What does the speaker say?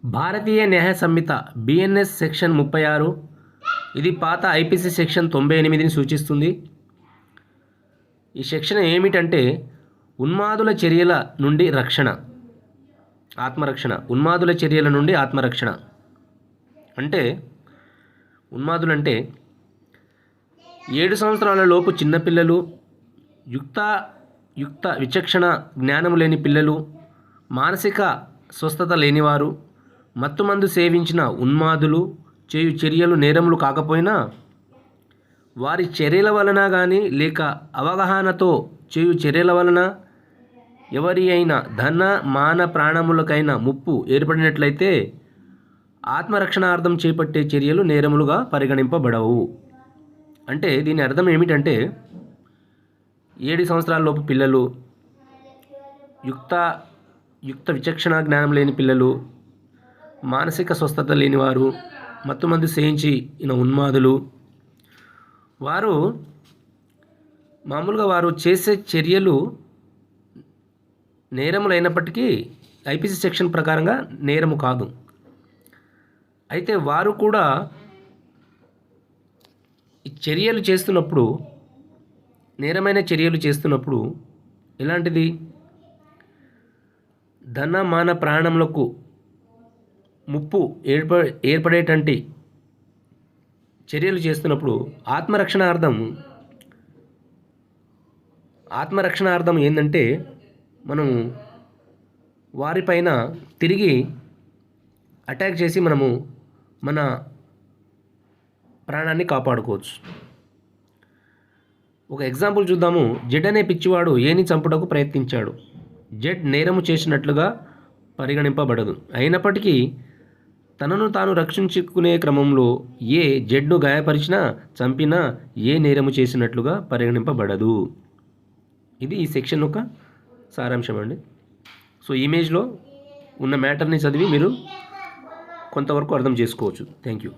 భారతీయ న్యాయ సంహిత BNS section 36 ఇది పాత ఐపీసీ సెక్షన్ 98ని సూచిస్తుంది. ఈ సెక్షన్ ఏమిటంటే ఉన్మాదుల చర్యల నుండి రక్షణ, ఆత్మరక్షణ. ఉన్మాదుల చర్యల నుండి ఆత్మరక్షణ అంటే ఉన్మాదులంటే 7 సంవత్సరాల లోపు చిన్నపిల్లలు, యుక్త విచక్షణ జ్ఞానం లేని పిల్లలు, మానసిక స్వస్థత లేనివారు, మత్తుమందు సేవించిన ఉన్మాదులు చేయు చర్యలు నేరములు కాకపోయినా వారి చర్యల వలన కానీ లేక అవగాహనతో చేయు చర్యల వలన ఎవరి అయినా ధన మాన ప్రాణములకైనా ముప్పు ఏర్పడినట్లయితే ఆత్మరక్షణార్థం చేపట్టే చర్యలు నేరములుగా పరిగణింపబడవు. అంటే దీని అర్థం ఏమిటంటే 7 సంవత్సరాల లోపు పిల్లలు, యుక్త విచక్షణ జ్ఞానం లేని పిల్లలు, మానసిక స్వస్థత లేనివారు, మత్తుమందు సేయించిన ఉన్మాదులు, వారు మామూలుగా వారు చేసే చర్యలు నేరములైనప్పటికీ ఐపీసీ సెక్షన్ ప్రకారంగా నేరము కాదు. అయితే వారు కూడా ఈ చర్యలు చేస్తున్నప్పుడు, నేరమైన చర్యలు చేస్తున్నప్పుడు ఎలాంటిది ధన మాన ప్రాణములకు ముప్పు ఏర్పడేటంటి చర్యలు చేస్తున్నప్పుడు ఆత్మరక్షణార్థం ఏంటంటే మనము వారిపైన తిరిగి అటాక్ చేసి మనము మన ప్రాణాన్ని కాపాడుకోవచ్చు. ఒక ఎగ్జాంపుల్ చూద్దాము. జెడ్ అనే పిచ్చివాడు ఏని చంపుటకు ప్రయత్నించాడు. జెడ్ నేరము చేసినట్లుగా పరిగణింపబడదు. అయినప్పటికీ తనను తాను రక్షించుకునే క్రమంలో ఏ జెడ్ను గాయపరిచినా చంపినా ఏ నేరము చేసినట్లుగా పరిగణింపబడదు. ఇది ఈ సెక్షన్ యొక్క సారాంశం అండి. సో ఇమేజ్లో ఉన్న మ్యాటర్ని చదివి మీరు కొంతవరకు అర్థం చేసుకోవచ్చు. Thank you.